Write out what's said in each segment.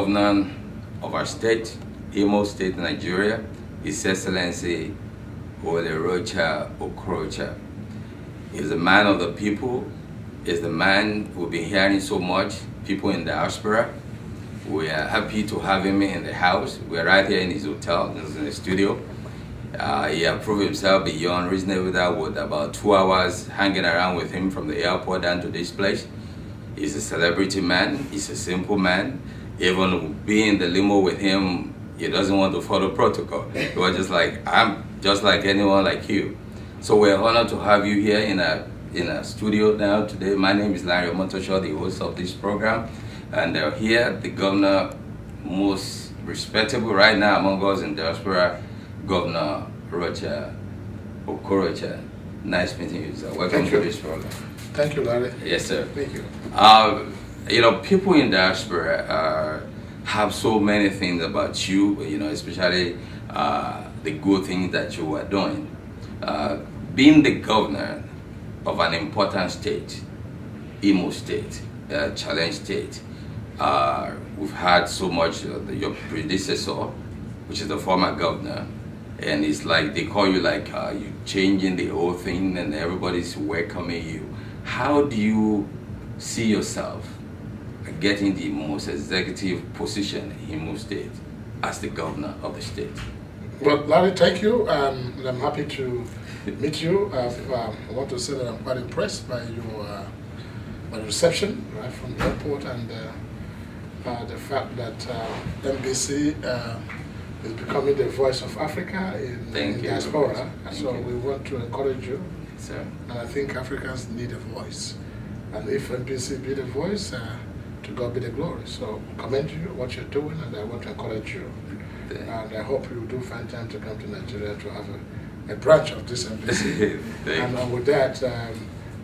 governor of our state, Imo State, Nigeria, His Excellency Rochas Okorocha. He's a man of the people. He's the man we've been hearing so much, people in diaspora. We are happy to have him in the house. We're right here in his hotel, this is in the studio. He has proved himself beyond reasonable doubt with about 2 hours hanging around with him from the airport down to this place. He's a celebrity man, he's a simple man. Even being in the limo with him, he doesn't want to follow protocol. He was just like, I'm just like anyone like you. So we're honored to have you here in a studio now today. My name is Larry Omotosho, the host of this program. And here, the governor, most respectable right now among us in diaspora, Governor Rochas Okorocha. Nice meeting you, sir. Welcome to this program. Thank you, Larry. Yes, sir. Thank you. You know, people in diaspora have so many things about you, you know, especially the good things that you are doing. Being the governor of an important state, Imo State, challenge state, we've had so much, your predecessor, which is the former governor, and it's like they call you like you changing the whole thing and everybody's welcoming you. How do you see yourself getting the most executive position in Imo State as the governor of the state? Well, Larry, thank you. I'm happy to meet you. I want to say that I'm quite impressed by your reception right from the airport and the fact that NBC is becoming the voice of Africa in diaspora. So we want to encourage you. Sir. And I think Africans need a voice. And if NBC be the voice, to God be the glory. So commend you, what you're doing, and I want to encourage you. And I hope you do find time to come to Nigeria to have a branch of this NBC. And with that,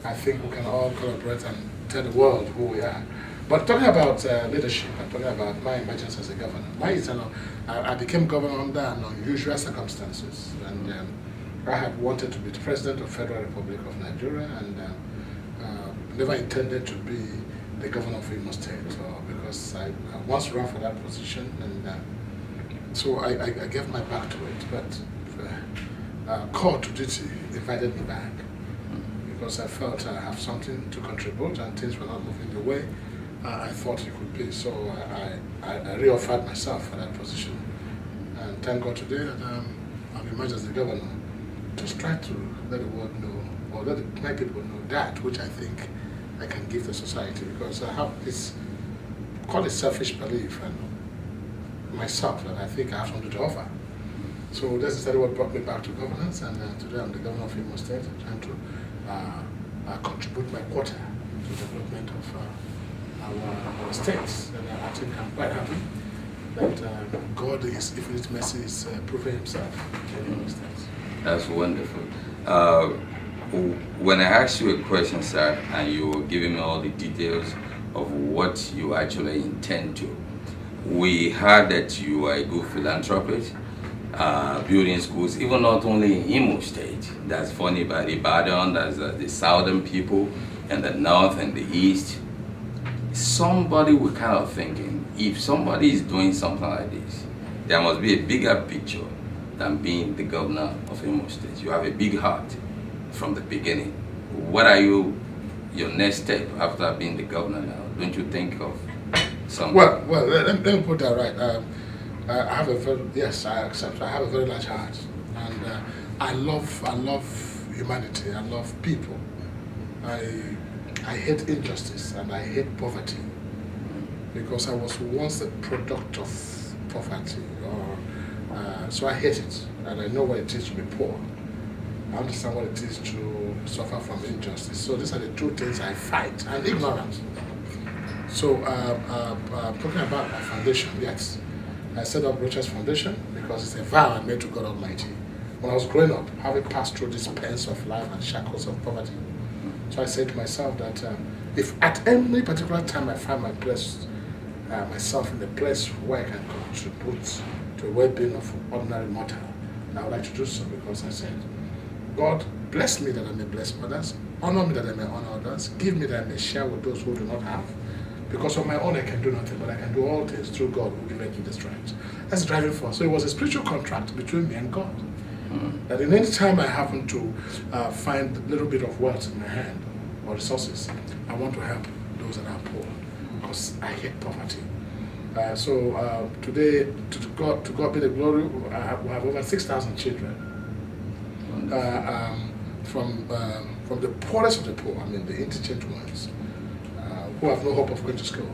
I think we can all collaborate and tell the world who we are. But talking about leadership, I'm talking about my emergence as a governor. I became governor under unusual circumstances, and I had wanted to be the president of the Federal Republic of Nigeria, and never intended to be the governor of Imo State, because I once ran for that position, and so I gave my back to it. But call to duty invited me back because I felt I have something to contribute, and things were not moving the way I thought it could be. So I re-offered myself for that position, and thank God today that I've emerged as the governor to try to let the world know, or let my people know that which I think I can give the society, because I have this, call it selfish belief and myself, that I think I have something to offer. So that's exactly what brought me back to governance, and today I'm the governor of Imo State, trying to contribute my quota to the development of our states, and I think I'm quite happy that God is, if His mercy, is proving Himself in Imo States. That's wonderful. When I asked you a question, sir, and you were giving me all the details of what you actually intend to, we heard that you are a good philanthropist, building schools, even not only in Imo State. That's funny, but Ibadan, that's the southern people, and the north and the east. Somebody was kind of thinking, if somebody is doing something like this, there must be a bigger picture than being the governor of Imo State. You have a big heart from the beginning. What are your next step after being the governor now? Don't you think of something? Well, let me put that right. I have a very, yes, I accept. I have a very large heart, and I love humanity. I love people. I hate injustice and I hate poverty, because I was once a product of poverty, so I hate it, and I know what it is to be poor. I understand what it is to suffer from injustice. So these are the two things I fight, and ignorance. So talking about my foundation, yes, I set up Rochas Foundation because it's a vow I made to God Almighty when I was growing up, having passed through these pains of life and shackles of poverty. So I said to myself that if at any particular time I find myself in a place where I can contribute to the well-being of ordinary mortal, I would like to do so, because I said, God, bless me that I may bless others, honor me that I may honor others, give me that I may share with those who do not have, Because on my own I can do nothing, but I can do all things through God who gives me the strength. That's the driving force. So it was a spiritual contract between me and God. That in any time I happen to find a little bit of wealth in my hand or resources, I want to help those that are poor, because I hate poverty. So today, to God be the glory, we have over 6,000 children from the poorest of the poor, I mean the indigent ones, who have no hope of going to school.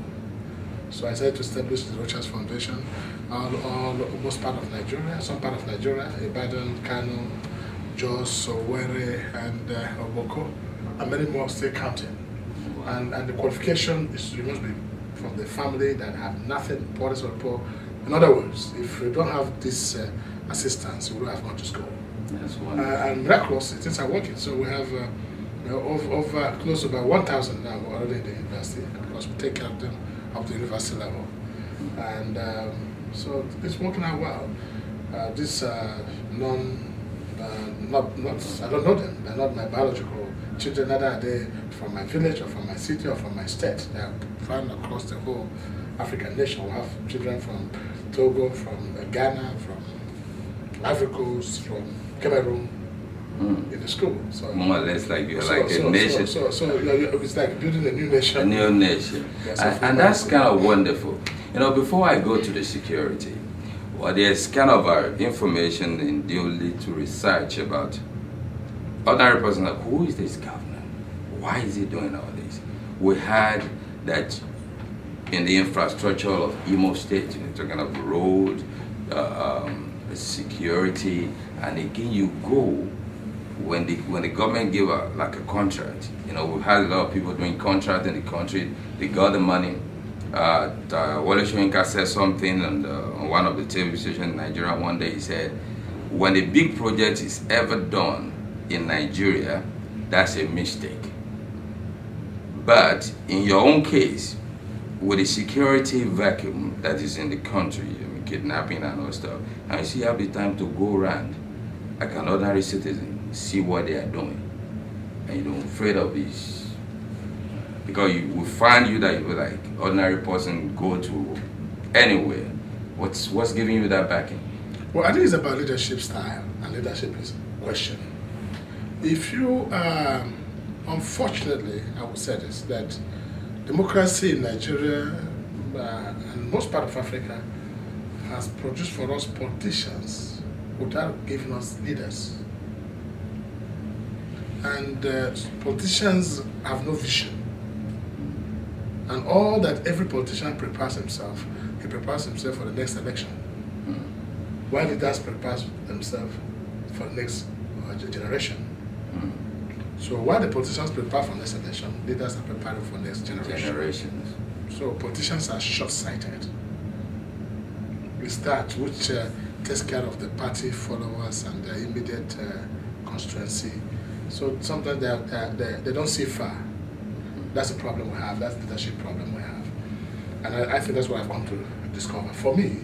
So I decided to establish the Rochas Foundation, almost part of Nigeria, some part of Nigeria, Ibadan, Kano, Jos, Owelle, and Oboko, and many more still counting. And the qualification is you must be from the family that have nothing, poorest or poor. In other words, if you don't have this assistance, you will have gone to school. That's wonderful. And miraculously, things are working. So we have over close to about 1,000 now already in the university, because we take care of them up to the university level. And so it's working out well. These I don't know them. They're not my biological children, neither are they from my village or from my city or from my state. They are found across the whole African nation. We have children from Togo, from Ghana, from Ivory Coast, from Cameroon in the school. So more or less like you're like a nation. So it's like building a new nation. A new nation. Yeah, and that's kind of wonderful. You know, before I go to the security, well, there's kind of information and do little research about ordinary person, like, who is this governor? Why is he doing all this? We had that in the infrastructure of Imo State, talking of road, security, and again you go when the government give like a contract. You know, we've had a lot of people doing contract in the country. They got the money. Wale Soyinka said something on one of the TV stations in Nigeria one day. He said, when a big project is ever done in Nigeria, that's a mistake. But in your own case, with the security vacuum that is in the country, I mean, kidnapping and all stuff, and you see you have the time to go around like an ordinary citizen, see what they are doing, and you don't afraid of this, because you will find you that you will like ordinary person go to anywhere. What's giving you that backing? Well, I think it's about leadership style, and leadership is question. If you, unfortunately, I would say this, that democracy in Nigeria and most part of Africa has produced for us politicians without giving us leaders. And politicians have no vision. And all that every politician prepares himself, he prepares himself for the next election. While leaders prepare themselves for the next generation. So while the politicians prepare for next election, leaders are preparing for next generation. So politicians are short-sighted. It's that which takes care of the party followers and their immediate constituency. So sometimes they don't see far. That's the problem we have. That's the leadership problem we have. And I think that's what I've come to discover. For me,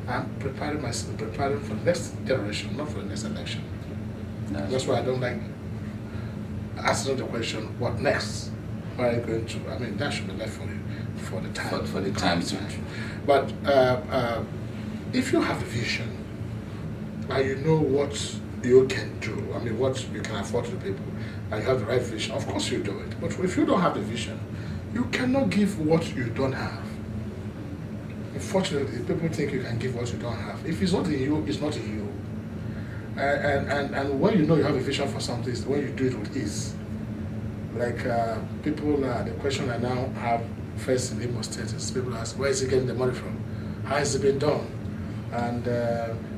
I'm preparing myself, preparing for the next generation, not for the next election. That's why I don't like asking the question, what next? Where are you going to? I mean, that should be left for you, for the time. For the time. But if you have a vision, and you know what you can do, I mean, what you can afford to the people, and you have the right vision, of course you do it. But if you don't have the vision, you cannot give what you don't have. Unfortunately, people think you can give what you don't have. If it's not in you, it's not in you. And when you know you have a vision for something, it's when you do it with ease. Like people, the question I now have first in Imo State is people ask, where is he getting the money from? How has it been done? And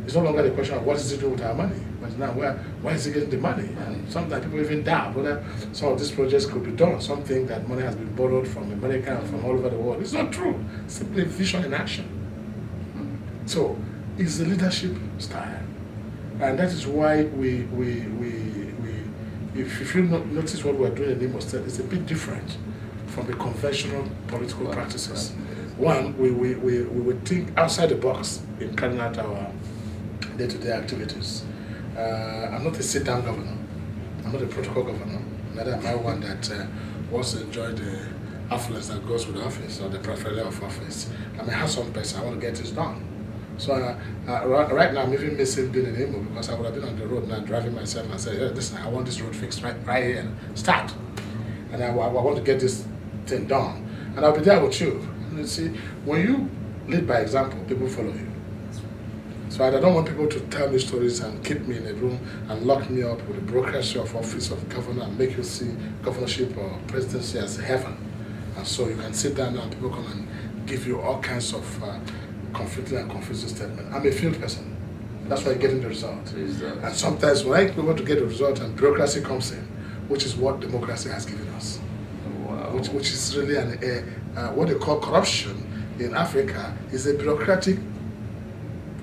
it's no longer the question of what is he doing with our money, but now where is he getting the money? And sometimes people even doubt whether some of these projects could be done. Some think that money has been borrowed from America and from all over the world. It's not true. It's simply vision in action. So it's the leadership style. And that is why if you notice what we're doing in Imo State, it's a bit different from the conventional political practices. One, we think outside the box in carrying out our day-to-day activities. I'm not a sit-down governor. I'm not a protocol governor. Neither am I one that wants to enjoy the affluence that goes with the office or the preference of office. I may have some person, I want to get this done. So right now I'm even missing being in Imo because I would have been on the road now driving myself and say, hey, listen, I want this road fixed right here. Start. And I want to get this thing done. And I'll be there with you. And you see, when you lead by example, people follow you. So I don't want people to tell me stories and keep me in a room and lock me up with the bureaucracy of office of governor and make you see governorship or presidency as heaven. And so you can sit down and people come and give you all kinds of conflicting and confusing statements. I'm a field person. That's why I'm getting the result. And sometimes when I want to get the result and bureaucracy comes in, which is what democracy has given us. Wow. Which is really what they call corruption in Africa is a bureaucratic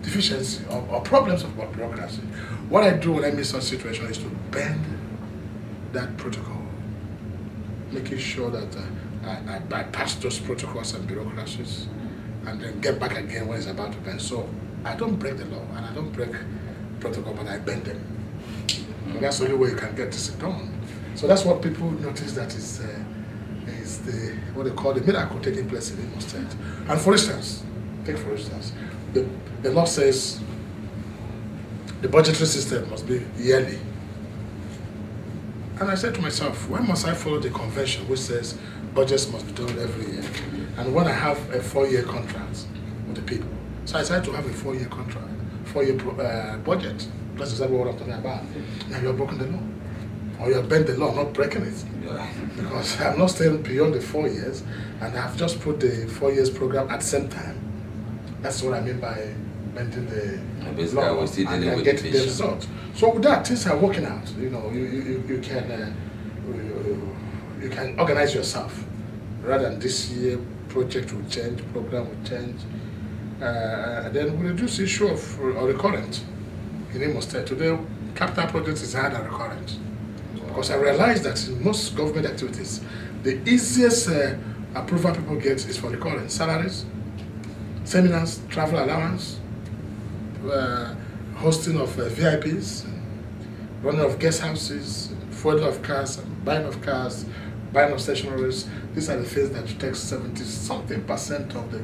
deficiency or problems of bureaucracy. What I do when I miss such situation is to bend that protocol, making sure that I bypass those protocols and bureaucracies and then get back again when it's about to bend. So I don't break the law and I don't break protocol, but I bend them. And that's the only way you can get this done. So that's what people notice that is the what they call the miracle taking place in Imo State. And for instance, the law says the budgetary system must be yearly. And I said to myself, why must I follow the convention which says budgets must be done every year? And when I have a 4-year contract with the people, so I decided to have a 4-year contract, 4-year budget. That's exactly what I'm talking about. Now you're broken the law. Or you're bent the law, not breaking it. Yeah. Because I'm not staying beyond the 4 years, and I've just put the 4 years program at the same time. That's what I mean by bending the law and getting the result. So with that, things are working out. You know, you can organize yourself. Rather than this year, project will change, program will change. And then we reduce the issue of recurrent in Imo State. Today, capital projects is hard and recurrent. Because I realized that in most government activities, the easiest approval people get is for recurrent salaries, seminars, travel allowance, hosting of VIPs, running of guest houses, fueling of cars, buying of stationaries. These are the things that take 70-something% of the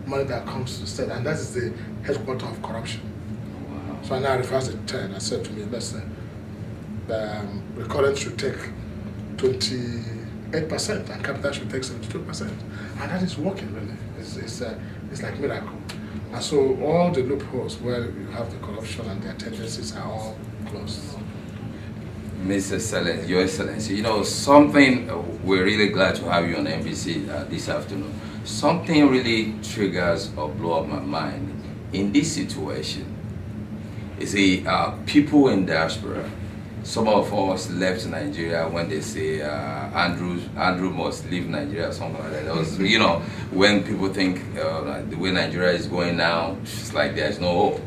money that comes to the state, and that is the headquarters of corruption. Wow. So I now reverse the 10. I said to me, listen, the recurrent should take 28% and capital should take 72%. And that is working really. It's like miracle. And so all the loopholes where you have the corruption and the tendencies are all closed. Mr. Excellency, Your Excellency, you know, something, we're really glad to have you on NBC this afternoon. Something really triggers or blow up my mind in this situation. You see, people in diaspora, some of us left Nigeria when they say Andrew must leave Nigeria or something like that. That was, you know, when people think the way Nigeria is going now, it's like there's no hope.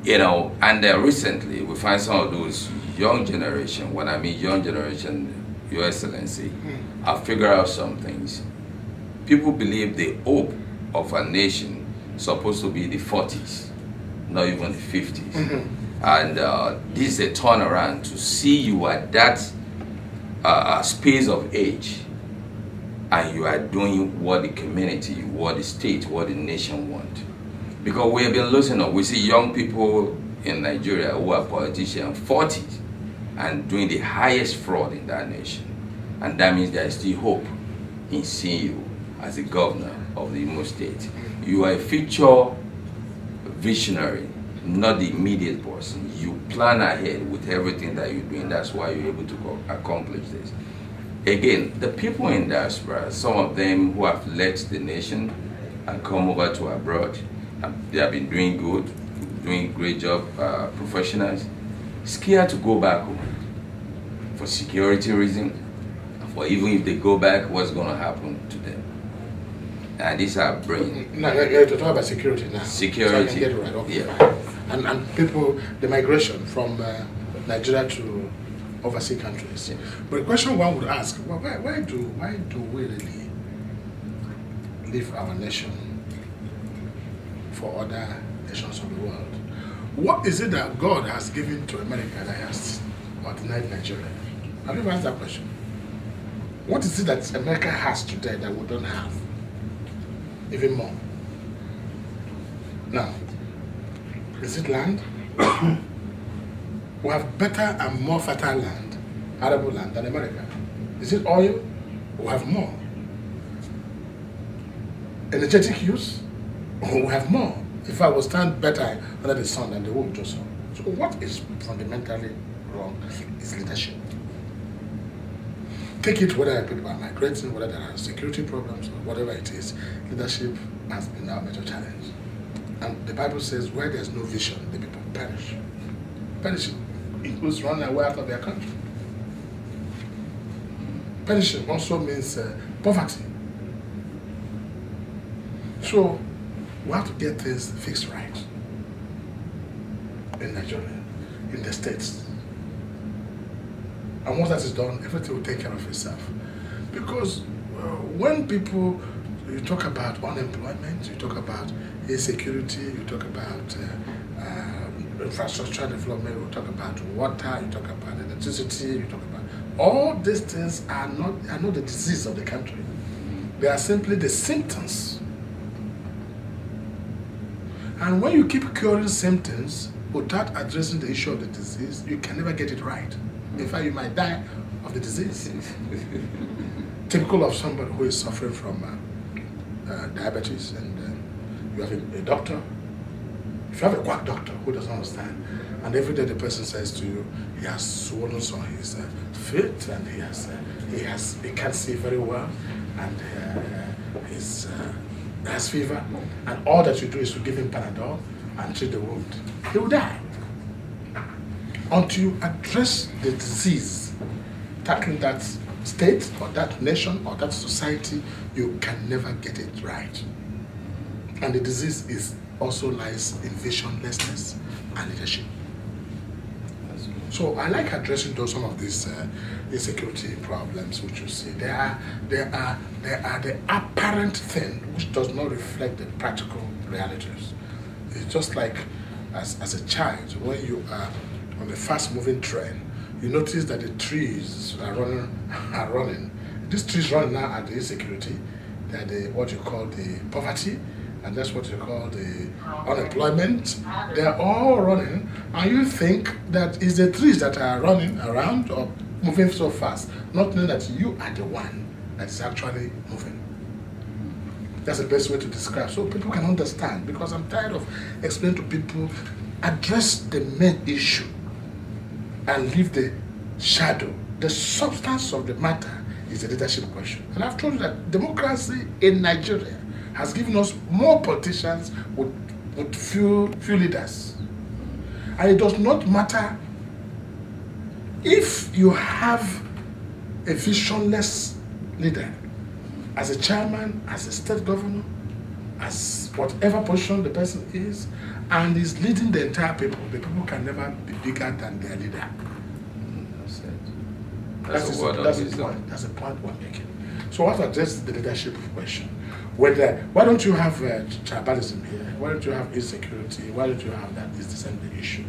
You know, and recently we find some of those young generation, when I mean young generation, Your Excellency, I've figured out some things. People believe the hope of a nation is supposed to be the 40s, not even the 50s. And this is a turnaround to see you at that space of age, and you are doing what the community, what the state, what the nation want. Because we have been losing up. We see young people in Nigeria who are politicians 40s and doing the highest fraud in that nation. And that means there is still hope in seeing you as the governor of the Imo State. You are a future visionary, not the immediate person. You plan ahead with everything that you're doing. That's why you're able to accomplish this. Again, the people in diaspora, some of them who have left the nation and come over to abroad, they have been doing good, doing a great job, professionals, scared to go back home for security reasons, for even if they go back, what's going to happen to them. And these are brain. No, you're talking about security now. Security. So I can get it right. Okay. Yeah. And people, the migration from Nigeria to overseas countries. Yeah. But the question one would ask, well, why do we really leave our nation for other nations of the world? What is it that God has given to America that has denied Nigeria? Have you ever asked that question? What is it that America has today that we don't have? Even more. Now, is it land? We have better and more fertile land, arable land, than America. Is it oil? We have more. Energetic use? We have more. If I was stand better under the sun than the world also. So what is fundamentally wrong is leadership. Take it whether people are migrating, whether there are security problems, or whatever it is, leadership has been our major challenge. And the Bible says where there's no vision, the people perish. Perishing includes running away out of their country. Perishing also means poverty. So we have to get things fixed right in Nigeria, in the States. And once that is done, everything will take care of itself. Because when people, you talk about unemployment, you talk about insecurity, you talk about infrastructure development, you talk about water, you talk about electricity, you talk about all these things are not the disease of the country. They are simply the symptoms. And when you keep curing symptoms without addressing the issue of the disease, you can never get it right. In fact, you might die of the disease. Typical of somebody who is suffering from diabetes, and you have a doctor. If you have a quack doctor who doesn't understand, and every day the person says to you, he has swollen on his feet, and he can't see very well, and he has fever, and all that you do is to give him Panadol and treat the wound, he will die. Until you address the disease, tackling that state or that nation or that society, you can never get it right. And the disease also lies in visionlessness and leadership. So I like addressing some of these insecurity problems which you see. They are the apparent thing which does not reflect the practical realities. It's just like as a child, when you are on a fast-moving train, you notice that the trees are running. These trees running now are the insecurity. They are what you call the poverty, and that's what you call the unemployment. They are all running, and you think that it's the trees that are running around or moving so fast, not knowing that you are the one that is actually moving. That's the best way to describe, so people can understand, because I'm tired of explaining to people, address the main issue and leave the shadow. The substance of the matter is the leadership question. And I've told you that democracy in Nigeria has given us more politicians with few leaders. And it does not matter if you have a visionless leader, as a chairman, as a state governor, as whatever position the person is, and is leading the entire people. The people can never be bigger than their leader. That's it. That's the point we're making. So I have to address the leadership question. Why don't you have tribalism here? Why don't you have insecurity? Why don't you have that? It's the same issue.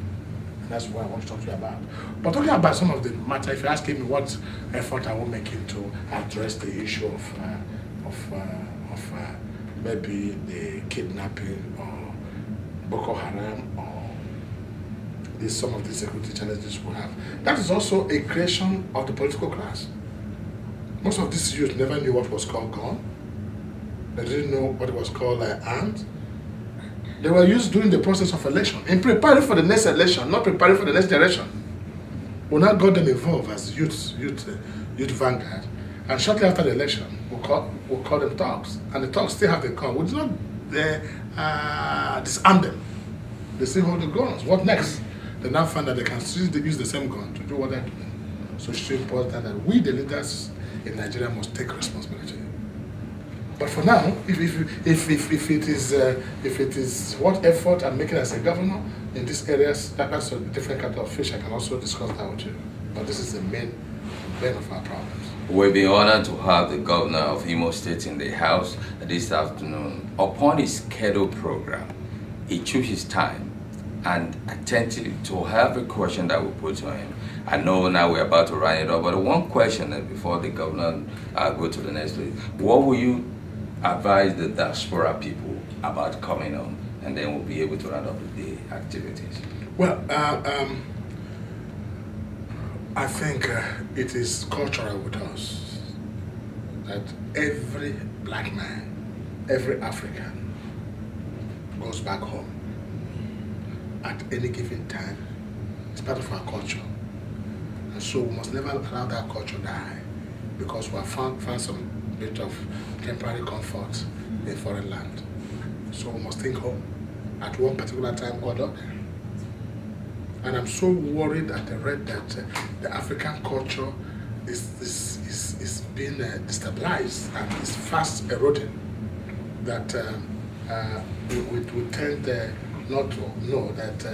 And that's what I want to talk to you about. But talking about some of the matter, if you're asking me what effort I will make to address the issue of maybe the kidnapping or Boko Haram or some of the security challenges we have. That is also a creation of the political class. Most of these youth never knew what was called gun. They didn't know what was called armed. They were used during the process of election, in preparing for the next election, not preparing for the next generation. We now got them involved as youth vanguard. And shortly after the election, we'll call them thugs. And the thugs still have the gun. We do not disarm them. They still hold the guns. What next? They now find that they can still use the same gun to do what they're doing. So it's important that we, the leaders in Nigeria, must take responsibility. But for now, if it is what effort I'm making as a governor in these areas, that's a different kind of fish. I can also discuss that with you. But this is the main of our problems. We've been honored to have the governor of Imo State in the house this afternoon. Upon his scheduled program, he took his time and attentive to every question that we put to him. I know now we're about to run it up, but one question before the governor go to the next place. What will you advise the diaspora people about coming on, and then we'll be able to run up the activities? Well, I think it is cultural with us that every black man, every African goes back home at any given time. It's part of our culture. And so we must never allow that culture die because we have found some bit of temporary comfort in foreign land. So we must think home at one particular time or another. And I'm so worried at the rate that the African culture is being destabilized and is fast eroding, that we tend not to know that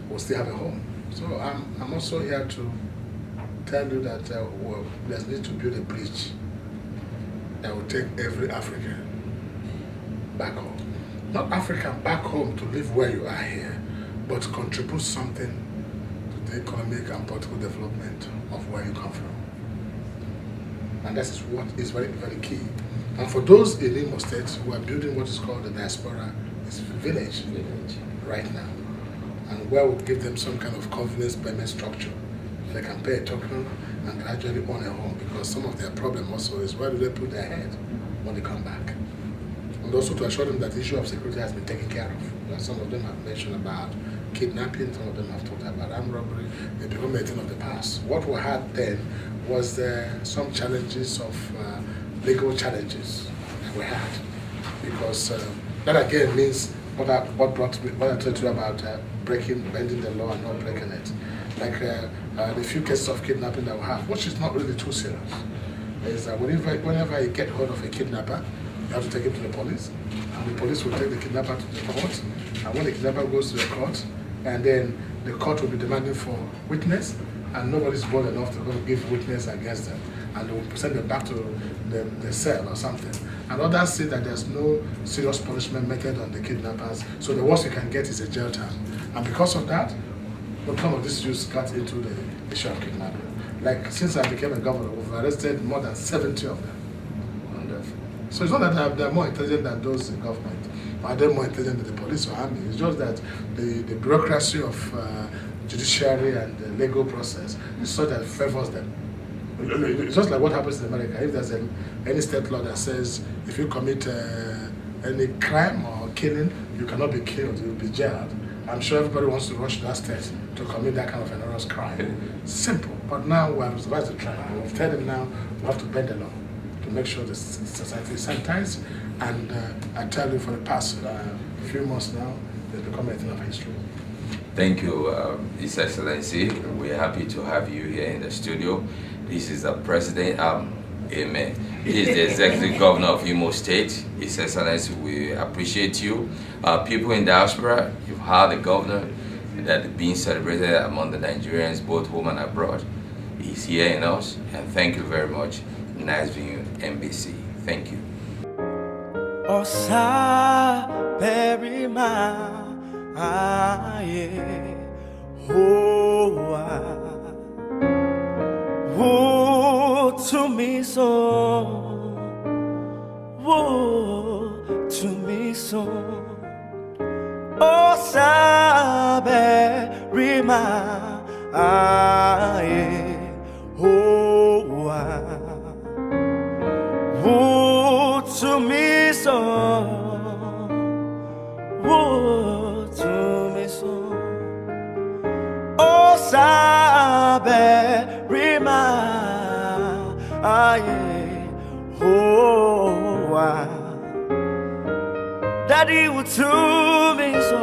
we'll still have a home. So I'm also here to tell you that well, there's need to build a bridge that will take every African back home. Not African back home to live where you are here, but contribute something to the economic and political development of where you come from. And that is what is very, very key. And for those in Imo State who are building what is called the diaspora village right now, and where we give them some kind of convenience payment structure. They can pay a token and gradually own a home, because some of their problem also is where do they put their head when they come back. And also to assure them that the issue of security has been taken care of. Some of them have mentioned about kidnapping, some of them have talked about armed robbery. They become a thing of the past. What we had then was some challenges of legal challenges that we had, because that again means what I told you about bending the law and not breaking it. Like the few cases of kidnapping that we have, which is not really too serious, is that whenever you get hold of a kidnapper, you have to take him to the police, and the police will take the kidnapper to the court, and when the kidnapper goes to the court, and then the court will be demanding for witness, and nobody's bold enough to go give witness against them, and they will send them back to the cell or something. And others say that there's no serious punishment meted on the kidnappers, so the worst you can get is a jail term. And because of that, some of these issues got into the issue of kidnapping. Like, since I became a governor, we've arrested more than 70 of them. Wonderful. So it's not that they're more intelligent than those in government, or they're more intelligent than the police or army. It's just that the bureaucracy of judiciary and the legal process is such that it favors them. It's just like what happens in America. If there's any state law that says if you commit any crime or killing, you cannot be killed, you'll be jailed. I'm sure everybody wants to rush to that state to commit that kind of enormous crime. Simple. But now we have revised the trial. We've told them now we have to bend the law to make sure the society is sanitized. And I tell you, for the past few months now, it's become a thing of history. Thank you, His Excellency. We're happy to have you here in the studio. This is the President. Amen. He is the Executive Governor of Imo State. His Excellency, we appreciate you. People in diaspora, you've heard the governor that is being celebrated among the Nigerians, both home and abroad. He's here in us, and thank you very much. Nice being you, NBC. Thank you. Osa Perima, woe to me so, woe to me so. Osa Perima, woe to me so, woe to me so. Osa Perima, Daddy would to me so,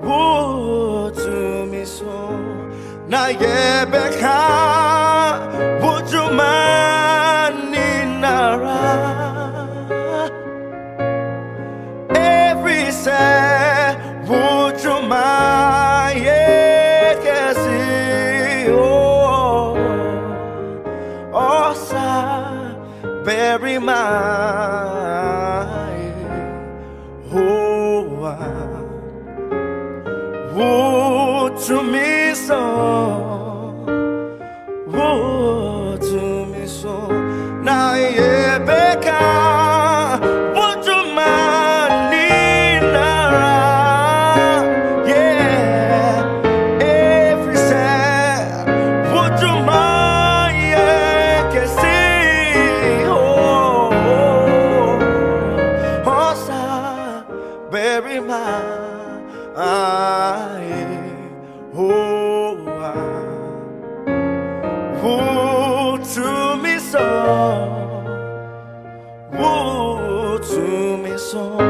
would to me so. Na ye beka would you man in nara. Every say would you man ye kesi oh osa bury my Woe to me so, woe to me so. Now ye beka, would you mind yeah, every sad, would you mind yeah, can see oh, sa, bury my woe to me so, woe to me so.